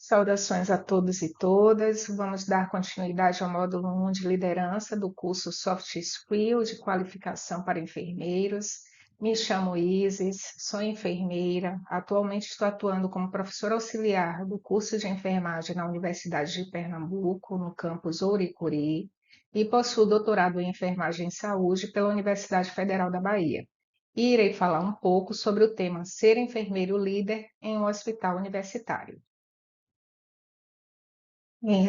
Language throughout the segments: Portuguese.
Saudações a todos e todas. Vamos dar continuidade ao módulo 1 de liderança do curso Soft Skill de qualificação para enfermeiros. Me chamo Isis, sou enfermeira. Atualmente estou atuando como professora auxiliar do curso de enfermagem na Universidade de Pernambuco, no campus Ouricuri, e possuo doutorado em enfermagem e saúde pela Universidade Federal da Bahia. E irei falar um pouco sobre o tema ser enfermeiro líder em um hospital universitário.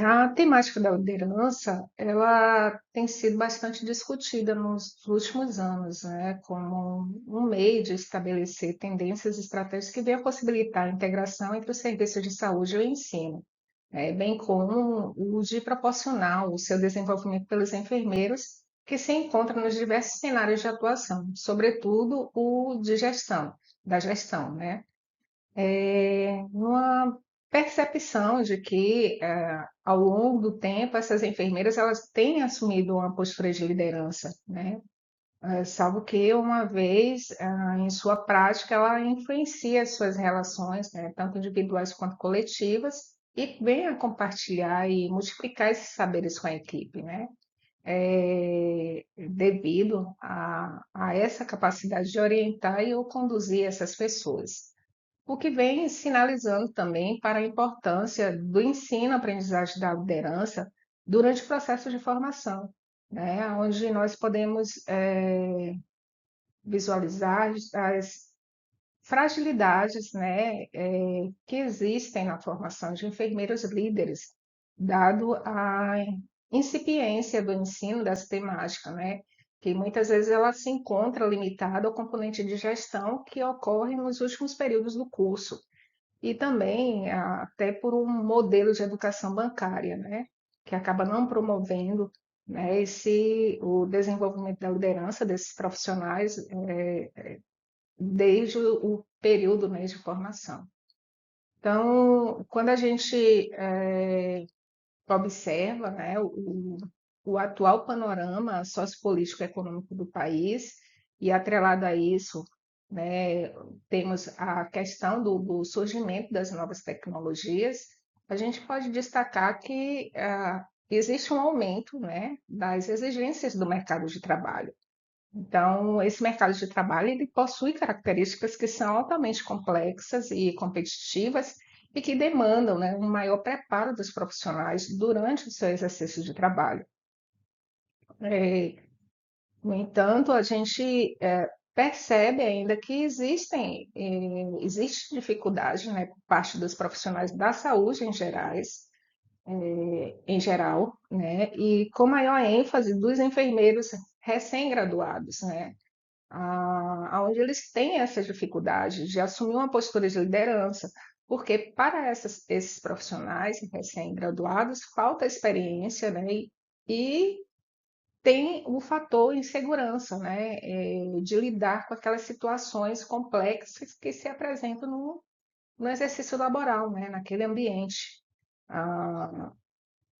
A temática da liderança, ela tem sido bastante discutida nos últimos anos, né, como um meio de estabelecer tendências e estratégias que venham possibilitar a integração entre os serviços de saúde e o ensino, bem como o de proporcionar o seu desenvolvimento pelos enfermeiros que se encontram nos diversos cenários de atuação, sobretudo o de gestão, da gestão, né? Uma percepção de que, ao longo do tempo, essas enfermeiras elas têm assumido uma postura de liderança, né? Salvo que uma vez, em sua prática, ela influencia as suas relações, né, tanto individuais quanto coletivas, e vem a compartilhar e multiplicar esses saberes com a equipe, né? Devido a essa capacidade de orientar e ou conduzir essas pessoas. O que vem sinalizando também para a importância do ensino-aprendizagem da liderança durante o processo de formação, né? Onde nós podemos visualizar as fragilidades, né, que existem na formação de enfermeiros líderes, dado a incipiência do ensino dessa temática, né, que muitas vezes ela se encontra limitada ao componente de gestão que ocorre nos últimos períodos do curso e também até por um modelo de educação bancária, né, que acaba não promovendo, né, o desenvolvimento da liderança desses profissionais desde o período, né, de formação. Então, quando a gente observa, né, o atual panorama sociopolítico e econômico do país, e atrelado a isso, né, temos a questão do surgimento das novas tecnologias, a gente pode destacar que existe um aumento, né, das exigências do mercado de trabalho. Então, esse mercado de trabalho ele possui características que são altamente complexas e competitivas e que demandam, né, um maior preparo dos profissionais durante o seu exercício de trabalho. É, no entanto, a gente percebe ainda que existe dificuldade, né, por parte dos profissionais da saúde em geral, né, e com maior ênfase dos enfermeiros recém-graduados, né, aonde eles têm essa dificuldade de assumir uma postura de liderança, porque para esses profissionais recém-graduados falta experiência, né, e tem o fator insegurança, né, de lidar com aquelas situações complexas que se apresentam no exercício laboral, né, naquele ambiente. Ah,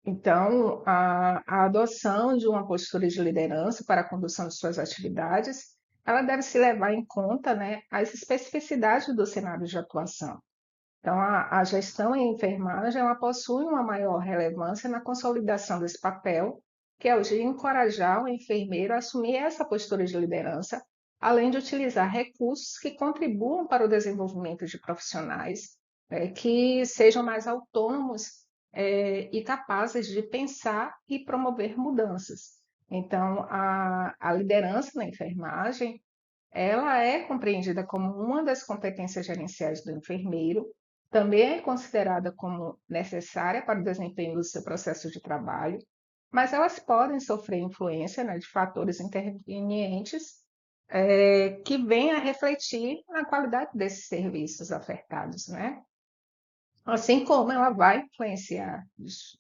então, a adoção de uma postura de liderança para a condução de suas atividades, ela deve se levar em conta, né, as especificidades do cenário de atuação. Então, a gestão em enfermagem, ela possui uma maior relevância na consolidação desse papel, que é o de encorajar o enfermeiro a assumir essa postura de liderança, além de utilizar recursos que contribuam para o desenvolvimento de profissionais, que sejam mais autônomos e capazes de pensar e promover mudanças. Então, a liderança na enfermagem, ela é compreendida como uma das competências gerenciais do enfermeiro, também é considerada como necessária para o desempenho do seu processo de trabalho, mas elas podem sofrer influência, né, de fatores intervenientes que vêm a refletir na qualidade desses serviços ofertados, né? Assim como ela vai influenciar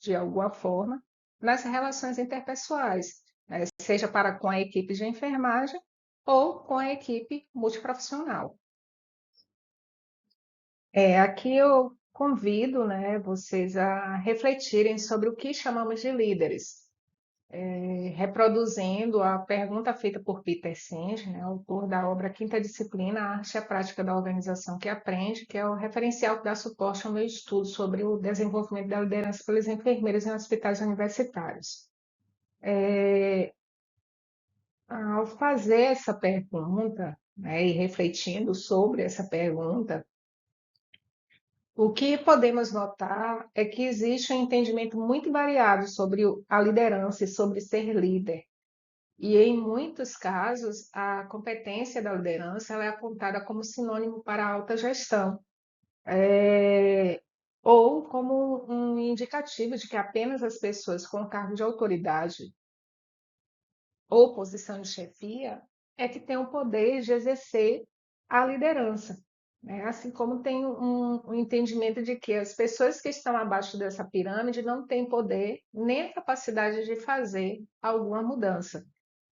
de alguma forma nas relações interpessoais, né, seja para com a equipe de enfermagem ou com a equipe multiprofissional. Aqui eu convido, né, vocês a refletirem sobre o que chamamos de líderes. reproduzindo a pergunta feita por Peter Senge, né, autor da obra Quinta Disciplina, a Arte e a Prática da Organização que Aprende, que é o referencial que dá suporte ao meu estudo sobre o desenvolvimento da liderança pelos enfermeiros em hospitais universitários. Ao fazer essa pergunta, né, e refletindo sobre essa pergunta, o que podemos notar é que existe um entendimento muito variado sobre a liderança e sobre ser líder. E em muitos casos, a competência da liderança ela é apontada como sinônimo para a alta gestão, ou como um indicativo de que apenas as pessoas com cargo de autoridade ou posição de chefia é que têm o poder de exercer a liderança. Né? Assim como tem um entendimento de que as pessoas que estão abaixo dessa pirâmide não têm poder nem a capacidade de fazer alguma mudança.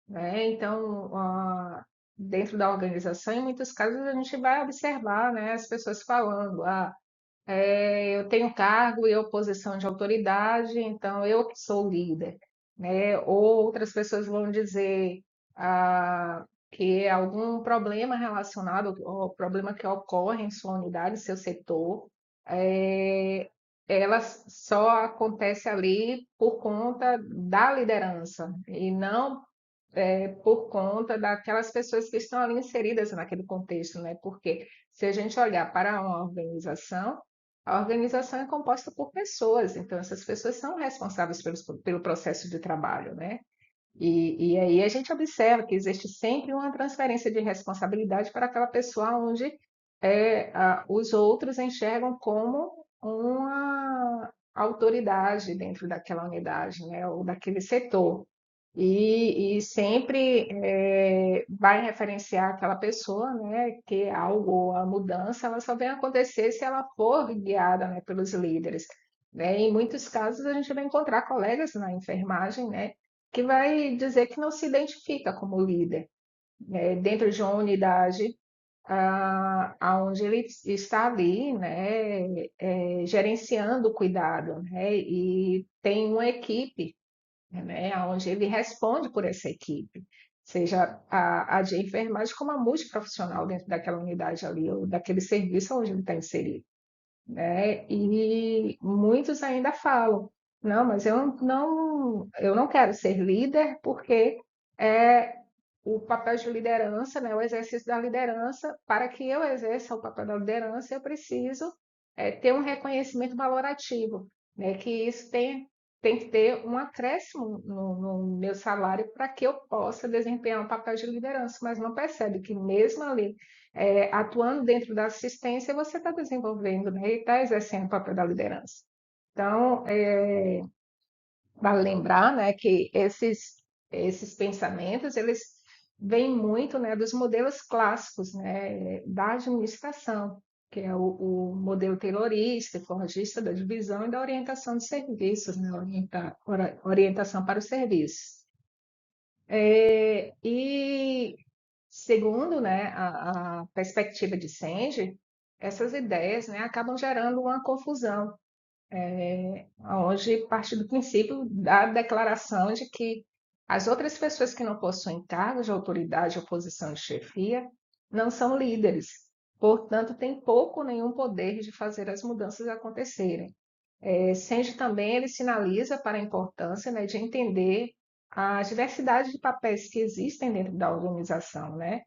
Né? Então, dentro da organização, em muitos casos, a gente vai observar, né, as pessoas falando: eu tenho cargo e oposição de autoridade, então eu que sou o líder, né? Ou outras pessoas vão dizer que é algum problema relacionado ao problema que ocorre em sua unidade, seu setor, é, ela só acontece ali por conta da liderança e não por conta daquelas pessoas que estão ali inseridas naquele contexto, né? Porque se a gente olhar para uma organização, a organização é composta por pessoas, então essas pessoas são responsáveis pelo processo de trabalho, né? E aí a gente observa que existe sempre uma transferência de responsabilidade para aquela pessoa onde os outros enxergam como uma autoridade dentro daquela unidade, né? Ou daquele setor. E sempre vai referenciar aquela pessoa, né, que algo, a mudança, ela só vem acontecer se ela for guiada, né, pelos líderes. Né? Em muitos casos, a gente vai encontrar colegas na enfermagem, né, que vai dizer que não se identifica como líder, né, dentro de uma unidade onde ele está ali, né, gerenciando o cuidado, né, e tem uma equipe, né, onde ele responde por essa equipe, seja a de enfermagem como a multiprofissional dentro daquela unidade ali, ou daquele serviço onde ele está inserido. Né? E muitos ainda falam, não, mas eu não quero ser líder porque é o papel de liderança, né, o exercício da liderança, para que eu exerça o papel da liderança, eu preciso ter um reconhecimento valorativo, né, que isso tem que ter um acréscimo no meu salário para que eu possa desempenhar um papel de liderança, mas não percebe que mesmo ali, atuando dentro da assistência, você está desenvolvendo, né, e está exercendo o papel da liderança. Então, vale lembrar, né, que esses pensamentos, eles vêm muito, né, dos modelos clássicos, né, da administração, que é o modelo taylorista, forjista da divisão e da orientação de serviços, né, orientação para os serviços. E segundo, né, a perspectiva de Senge, essas ideias, né, acabam gerando uma confusão, onde parte do princípio da declaração de que as outras pessoas que não possuem cargos de autoridade ou posição de chefia não são líderes, portanto, têm pouco ou nenhum poder de fazer as mudanças acontecerem. Senge também ele sinaliza para a importância, né, de entender a diversidade de papéis que existem dentro da organização, né,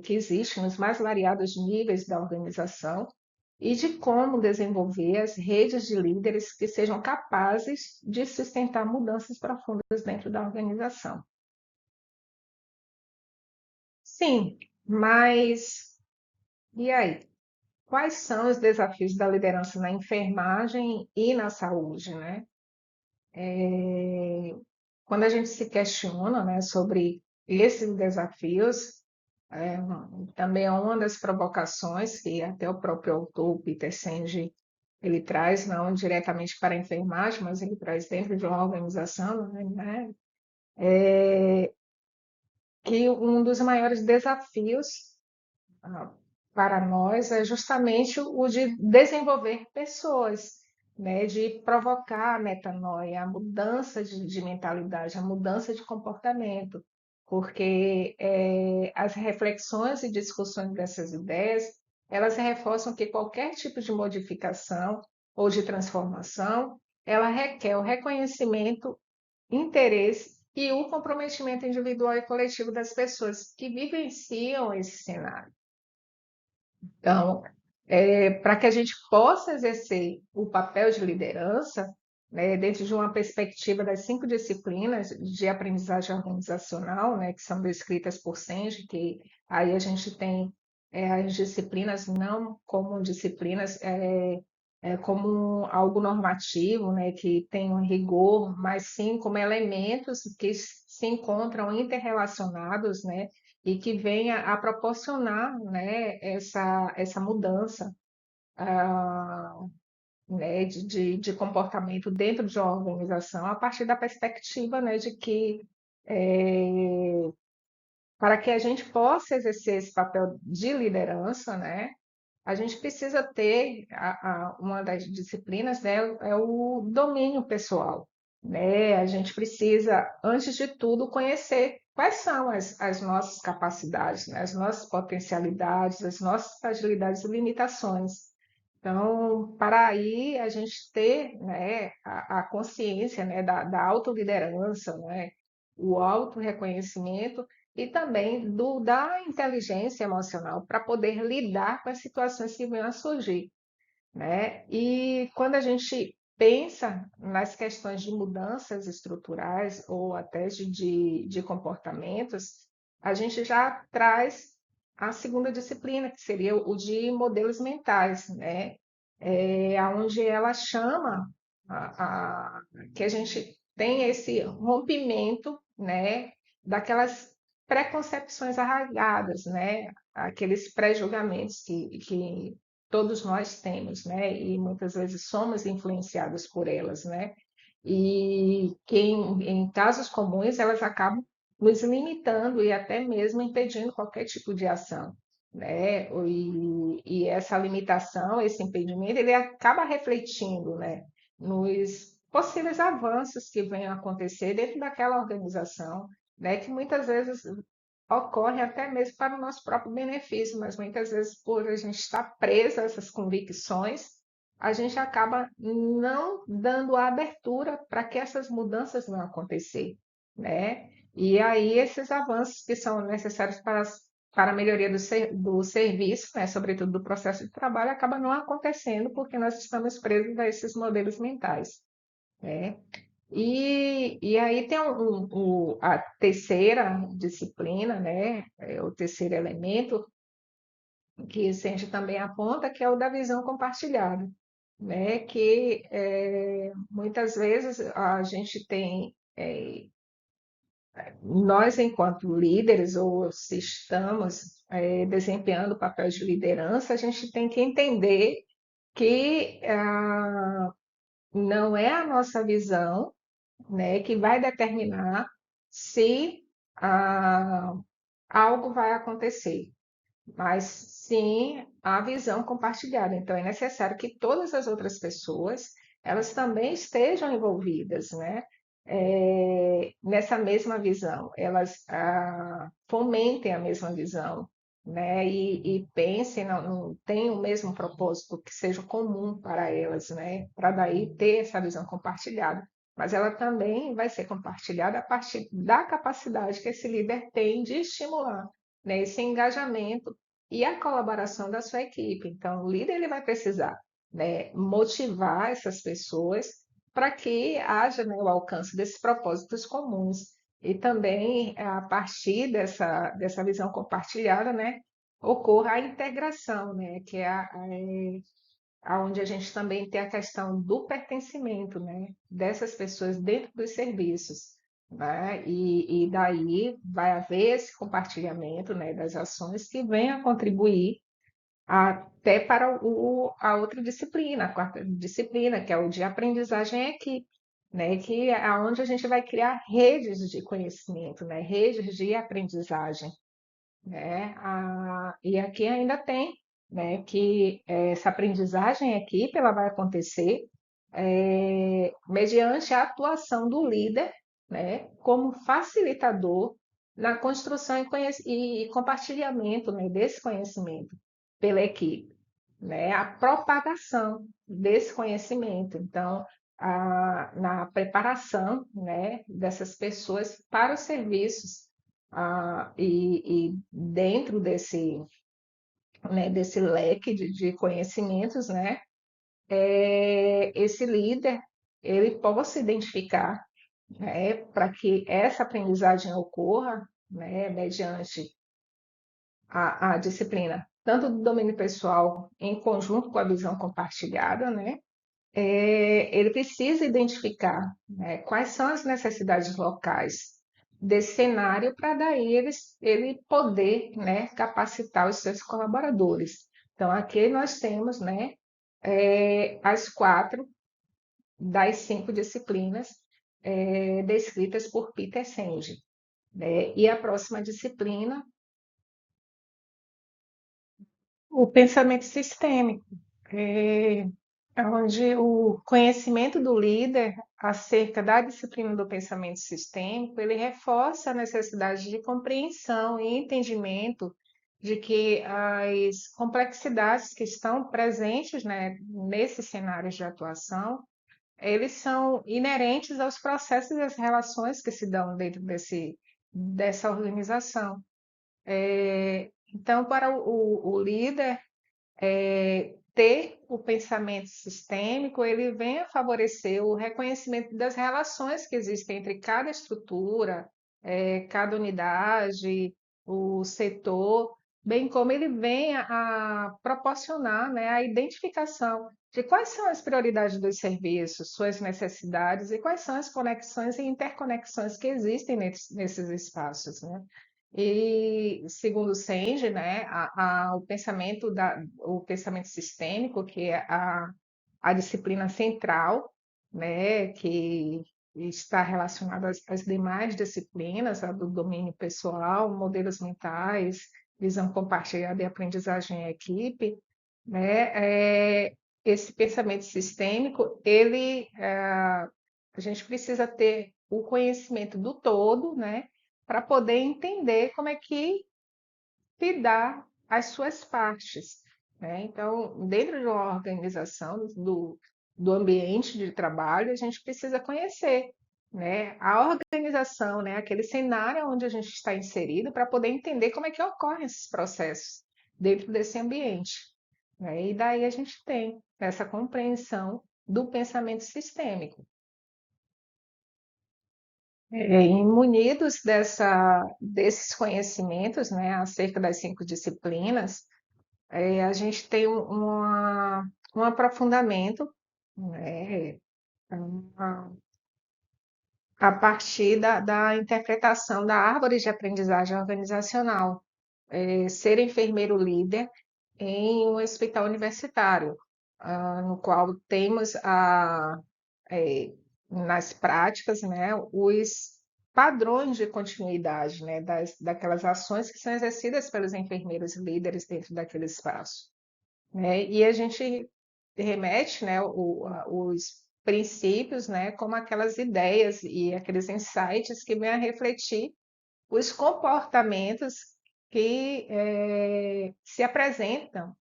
que existem nos mais variados níveis da organização e de como desenvolver as redes de líderes que sejam capazes de sustentar mudanças profundas dentro da organização. Sim, mas e aí? Quais são os desafios da liderança na enfermagem e na saúde, né? Quando a gente se questiona, né, sobre esses desafios, é, também é uma das provocações que até o próprio autor, Peter Senge, ele traz, não diretamente para a enfermagem, mas ele traz dentro de uma organização, né, que um dos maiores desafios ah, para nós é justamente o de desenvolver pessoas. né, de provocar a metanoia, a mudança de mentalidade, a mudança de comportamento, porque as reflexões e discussões dessas ideias, elas reforçam que qualquer tipo de modificação ou de transformação, ela requer o reconhecimento, interesse e o comprometimento individual e coletivo das pessoas que vivenciam esse cenário. Então, para que a gente possa exercer o papel de liderança, né, dentro de uma perspectiva das 5 disciplinas de aprendizagem organizacional, né, que são descritas por Senge, que aí a gente tem as disciplinas não como disciplinas, como algo normativo, né, que tem um rigor, mas sim como elementos que se encontram interrelacionados, né, e que venha a proporcionar, né, essa mudança, ah, né, de comportamento dentro de uma organização, a partir da perspectiva, né, de que para que a gente possa exercer esse papel de liderança, né, a gente precisa ter uma das disciplinas, né, é o domínio pessoal, né? A gente precisa, antes de tudo, conhecer quais são as nossas capacidades, né? As nossas potencialidades, as nossas fragilidades e limitações. Então, para aí a gente ter, né, a consciência, né, da autoliderança, né, o autorreconhecimento e também da inteligência emocional para poder lidar com as situações que venham a surgir, né? E quando a gente pensa nas questões de mudanças estruturais ou até de comportamentos, a gente já traz a segunda disciplina, que seria o de modelos mentais, né? Onde ela chama que a gente tem esse rompimento, né, daquelas preconcepções arraigadas, né, aqueles pré-julgamentos que todos nós temos, né? E muitas vezes somos influenciados por elas, né? E que em casos comuns elas acabam nos limitando e até mesmo impedindo qualquer tipo de ação, né? E essa limitação, esse impedimento, ele acaba refletindo, né, nos possíveis avanços que venham a acontecer dentro daquela organização, né? Que muitas vezes ocorre até mesmo para o nosso próprio benefício, mas muitas vezes, por a gente estar preso a essas convicções, a gente acaba não dando a abertura para que essas mudanças vão acontecer, né? E aí esses avanços que são necessários para a melhoria do serviço, né, sobretudo do processo de trabalho, acaba não acontecendo porque nós estamos presos a esses modelos mentais, né? E aí tem a terceira disciplina, né? O terceiro elemento, que Senge também aponta, que é o da visão compartilhada, né? Que muitas vezes a gente tem, nós enquanto líderes, ou se estamos desempenhando o papel de liderança, a gente tem que entender que não é a nossa visão, né, que vai determinar se ah, algo vai acontecer, mas sim a visão compartilhada. Então, é necessário que todas as outras pessoas elas também estejam envolvidas, né? Nessa mesma visão, elas fomentem a mesma visão, né? E pensem, não tenham o mesmo propósito que seja comum para elas, né? Para daí ter essa visão compartilhada. Mas ela também vai ser compartilhada a partir da capacidade que esse líder tem de estimular, né, esse engajamento e a colaboração da sua equipe. Então, o líder ele vai precisar, né, motivar essas pessoas para que haja, né, o alcance desses propósitos comuns. E também, a partir dessa visão compartilhada, né, ocorra a integração, né, que é aonde a gente também tem a questão do pertencimento, né, dessas pessoas dentro dos serviços, né, e daí vai haver esse compartilhamento, né, das ações que venha a contribuir até para a outra disciplina, a quarta disciplina, que é o de aprendizagem em equipe, né, que é onde a gente vai criar redes de conhecimento, né, redes de aprendizagem, né? E aqui ainda tem, né, que essa aprendizagem em equipe ela vai acontecer mediante a atuação do líder, né, como facilitador na construção e compartilhamento, né, desse conhecimento pela equipe, né, a propagação desse conhecimento. Então, na preparação, né, dessas pessoas para os serviços, e dentro desse, né, desse leque de conhecimentos, né, esse líder ele possa identificar, né, para que essa aprendizagem ocorra, né, mediante a disciplina, tanto do domínio pessoal em conjunto com a visão compartilhada, né, ele precisa identificar, né, quais são as necessidades locais desse cenário para daí ele poder, né, capacitar os seus colaboradores. Então, aqui nós temos, né, as 4 das 5 disciplinas descritas por Peter Senge, né? E a próxima disciplina, o pensamento sistêmico, é, onde o conhecimento do líder acerca da disciplina do pensamento sistêmico, ele reforça a necessidade de compreensão e entendimento de que as complexidades que estão presentes, né, nesses cenários de atuação, eles são inerentes aos processos e às relações que se dão dentro dessa organização. Então, para o líder, ter o pensamento sistêmico, ele vem a favorecer o reconhecimento das relações que existem entre cada estrutura, cada unidade, o setor, bem como ele vem a proporcionar, né, a identificação de quais são as prioridades dos serviços, suas necessidades e quais são as conexões e interconexões que existem nesses espaços, né? E segundo Senge, né, o pensamento sistêmico, que é a disciplina central, né, que está relacionada às demais disciplinas, a do domínio pessoal, modelos mentais, visão compartilhada e aprendizagem em equipe, né, esse pensamento sistêmico, a gente precisa ter o conhecimento do todo, né, para poder entender como é que se dá as suas partes, né? Então, dentro de uma organização, do ambiente de trabalho, a gente precisa conhecer, né, a organização, né, aquele cenário onde a gente está inserido, para poder entender como é que ocorrem esses processos dentro desse ambiente, né? E daí a gente tem essa compreensão do pensamento sistêmico. Munidos desses conhecimentos, né, acerca das 5 disciplinas, a gente tem um aprofundamento, né, a a partir da interpretação da árvore de aprendizagem organizacional, ser enfermeiro líder em um hospital universitário, no qual temos eh, nas práticas, né, os padrões de continuidade, né, daquelas ações que são exercidas pelos enfermeiros líderes dentro daquele espaço, né? E a gente remete, né, os princípios, né, como aquelas ideias e aqueles insights que vêm a refletir os comportamentos que se apresentam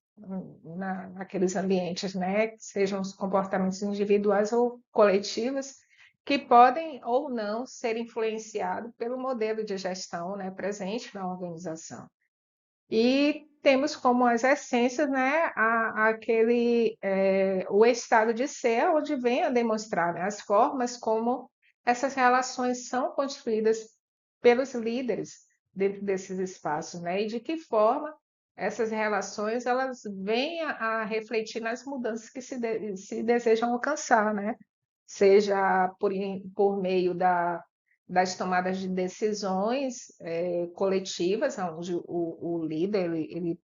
naqueles ambientes, né, que sejam os comportamentos individuais ou coletivos, que podem ou não ser influenciados pelo modelo de gestão, né, presente na organização. E temos como as essências, né, o estado de ser, onde vem a demonstrar, né, as formas como essas relações são construídas pelos líderes dentro desses espaços, né, e de que forma essas relações elas vêm a refletir nas mudanças que se desejam alcançar, né? Seja por meio das tomadas de decisões coletivas, onde o líder ele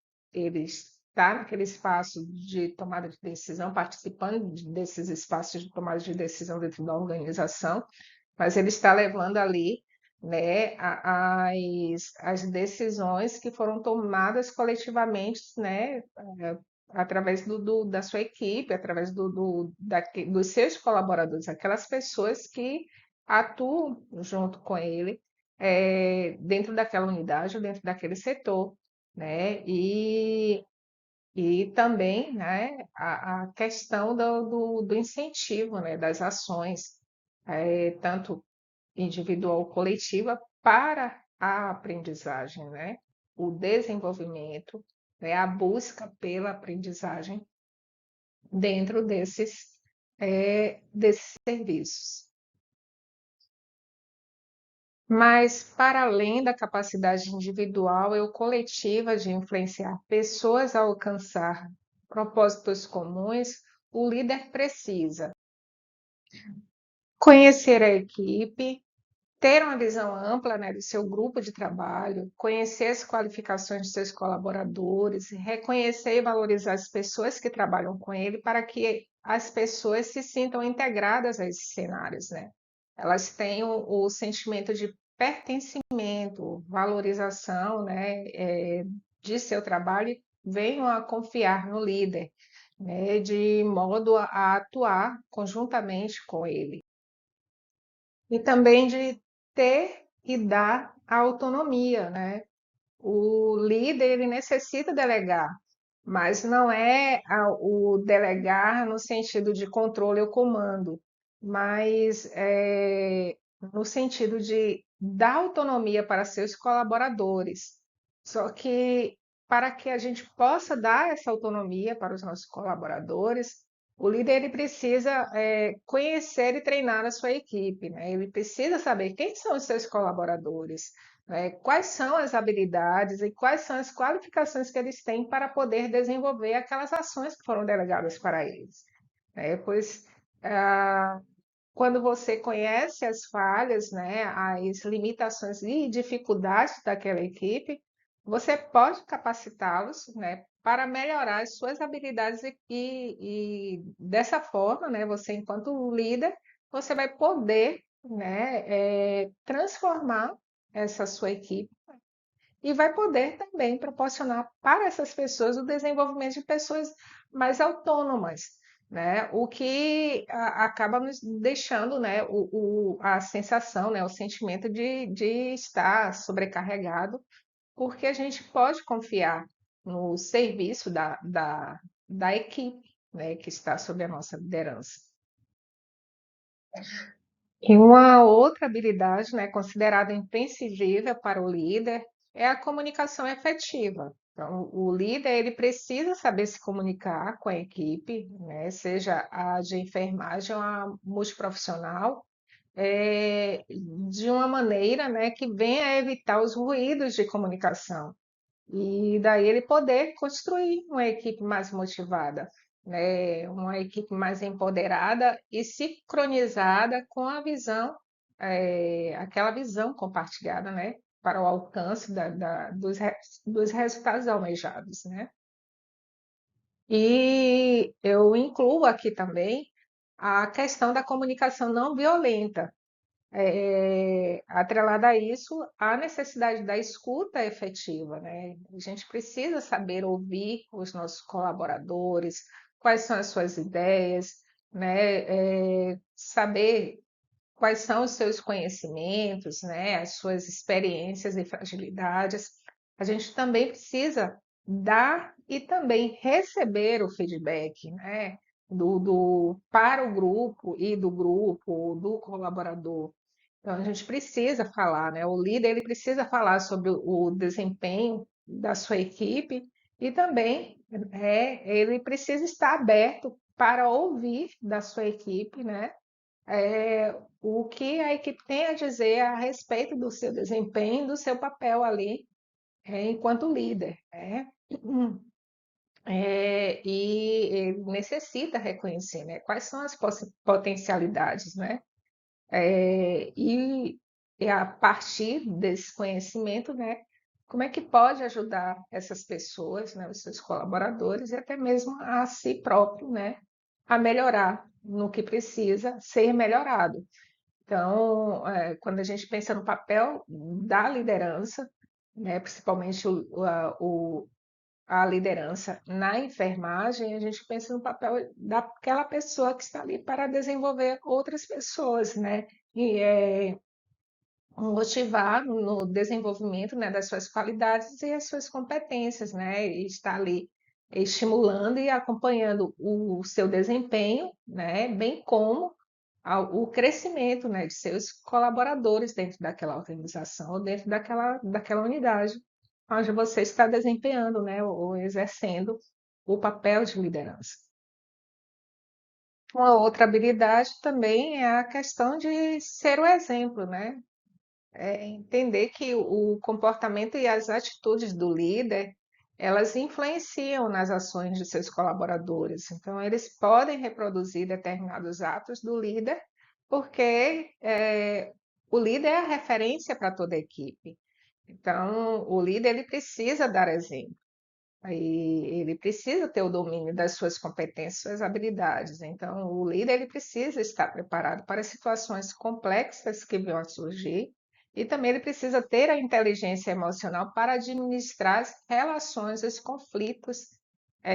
está naquele espaço de tomada de decisão, participando desses espaços de tomada de decisão dentro da organização, mas ele está levando ali, né, as decisões que foram tomadas coletivamente, né, através da sua equipe, através dos seus colaboradores, aquelas pessoas que atuam junto com ele, dentro daquela unidade, dentro daquele setor, né? E também, né, a questão do incentivo, né, das ações, tanto individual ou coletiva, para a aprendizagem, né? O desenvolvimento, né, a busca pela aprendizagem dentro desses serviços. Mas, para além da capacidade individual e coletiva de influenciar pessoas a alcançar propósitos comuns, o líder precisa conhecer a equipe, ter uma visão ampla, né, do seu grupo de trabalho, conhecer as qualificações de seus colaboradores, reconhecer e valorizar as pessoas que trabalham com ele para que as pessoas se sintam integradas a esses cenários, né? Elas tenham o sentimento de pertencimento, valorização, né, de seu trabalho e venham a confiar no líder, né, de modo a atuar conjuntamente com ele. E também de ter e dar a autonomia, né? O líder ele necessita delegar, mas não é o delegar no sentido de controle ou comando, mas no sentido de dar autonomia para seus colaboradores. Só que para que a gente possa dar essa autonomia para os nossos colaboradores, o líder ele precisa conhecer e treinar a sua equipe, né? Ele precisa saber quem são os seus colaboradores, quais são as habilidades e quais são as qualificações que eles têm para poder desenvolver aquelas ações que foram delegadas para eles. Pois ah, quando você conhece as falhas, né, as limitações e dificuldades daquela equipe, você pode capacitá-los, né, para melhorar as suas habilidades e dessa forma, né, você enquanto líder, você vai poder, né, transformar essa sua equipe e vai poder também proporcionar para essas pessoas o desenvolvimento de pessoas mais autônomas, né? O que acaba nos deixando, né, a sensação, né, o sentimento de estar sobrecarregado, porque a gente pode confiar no serviço da equipe, né, que está sob a nossa liderança. E uma outra habilidade, né, considerada imprescindível para o líder é a comunicação efetiva. Então, o líder ele precisa saber se comunicar com a equipe, né, seja a de enfermagem ou a multiprofissional, de uma maneira, né, que venha a evitar os ruídos de comunicação. E daí ele poder construir uma equipe mais motivada, né? Uma equipe mais empoderada e sincronizada com a visão, aquela visão compartilhada, né? Para o alcance dos resultados almejados, né? E eu incluo aqui também a questão da comunicação não violenta, atrelada a isso, a necessidade da escuta efetiva, né? A gente precisa saber ouvir os nossos colaboradores, quais são as suas ideias, né? Saber quais são os seus conhecimentos, né? As suas experiências e fragilidades. A gente também precisa dar e também receber o feedback, né? Para o grupo e do grupo, do colaborador. Então, a gente precisa falar, né? O líder ele precisa falar sobre o desempenho da sua equipe e também ele precisa estar aberto para ouvir da sua equipe, né? O que a equipe tem a dizer a respeito do seu desempenho, do seu papel ali, enquanto líder, né? E ele necessita reconhecer, né? Quais são as potencialidades, né? E, e a partir desse conhecimento, né, como é que pode ajudar essas pessoas, né, os seus colaboradores e até mesmo a si próprio, né, a melhorar no que precisa ser melhorado. Então, quando a gente pensa no papel da liderança, né, principalmente a liderança na enfermagem, a gente pensa no papel daquela pessoa que está ali para desenvolver outras pessoas, né? E motivar no desenvolvimento, né, das suas qualidades e as suas competências, né? E estar ali estimulando e acompanhando o seu desempenho, né? Bem como o crescimento, né, de seus colaboradores dentro daquela organização, ou dentro daquela unidade, onde você está desempenhando, né, ou exercendo o papel de liderança. Uma outra habilidade também é a questão de ser o exemplo, né? Entender que o comportamento e as atitudes do líder, elas influenciam nas ações de seus colaboradores. Então, eles podem reproduzir determinados atos do líder, porque o líder é a referência para toda a equipe. Então, o líder ele precisa dar exemplo. Aí ele precisa ter o domínio das suas competências, suas habilidades. Então, o líder ele precisa estar preparado para situações complexas que vão surgir e também ele precisa ter a inteligência emocional para administrar as relações, os conflitos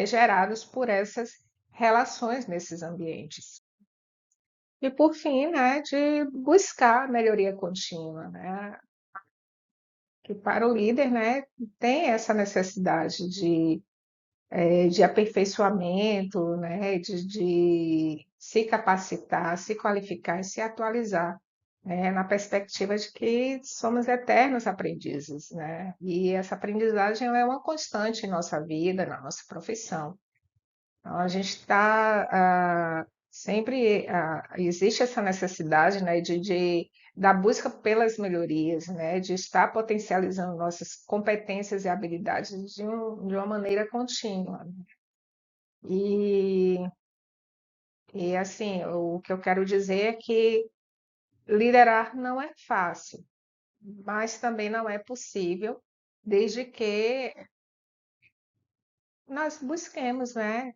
gerados por essas relações nesses ambientes. E por fim, né, de buscar melhoria contínua, né? Que para o líder, né, tem essa necessidade de aperfeiçoamento, né, de se capacitar, se qualificar e se atualizar, né, na perspectiva de que somos eternos aprendizes, né? E essa aprendizagem ela é uma constante em nossa vida, na nossa profissão. Então, a gente está sempre existe essa necessidade, né, da busca pelas melhorias, né, de estar potencializando nossas competências e habilidades de uma maneira contínua. E, e assim, o que eu quero dizer é que liderar não é fácil, mas também não é possível, desde que nós busquemos, né,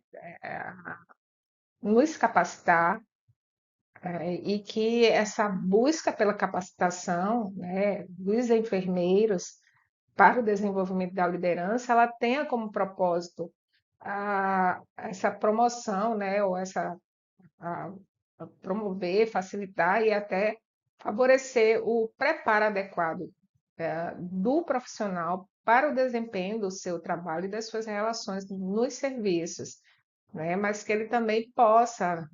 nos capacitar, e que essa busca pela capacitação, né, dos enfermeiros para o desenvolvimento da liderança, ela tenha como propósito essa promoção, né, ou a, a promover, facilitar e até favorecer o preparo adequado do profissional para o desempenho do seu trabalho e das suas relações nos serviços, né? Mas que ele também possa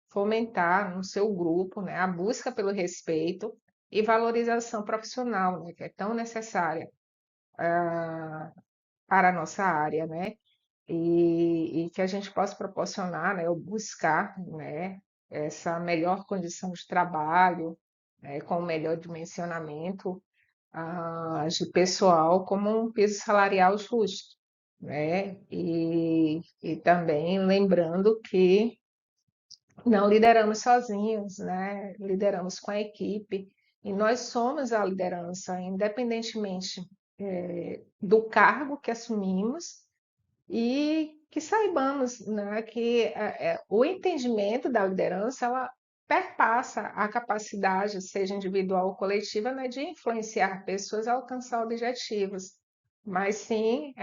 fomentar no seu grupo, né, a busca pelo respeito e valorização profissional, né, que é tão necessária para a nossa área, né? E que a gente possa proporcionar, né, ou buscar, né, essa melhor condição de trabalho, né, com o melhor dimensionamento de pessoal como um piso salarial justo, né? E também lembrando que não lideramos sozinhos, né? Lideramos com a equipe e nós somos a liderança, independentemente do cargo que assumimos e que saibamos, né, que o entendimento da liderança ela perpassa a capacidade, seja individual ou coletiva, né, de influenciar pessoas a alcançar objetivos. Mas sim,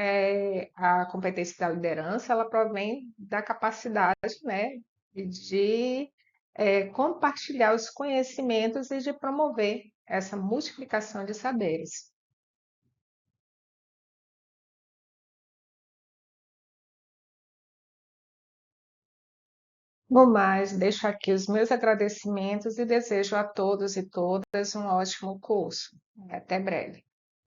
a competência da liderança ela provém da capacidade, né, de compartilhar os conhecimentos e de promover essa multiplicação de saberes. No mais, deixo aqui os meus agradecimentos e desejo a todos e todas um ótimo curso. Até breve.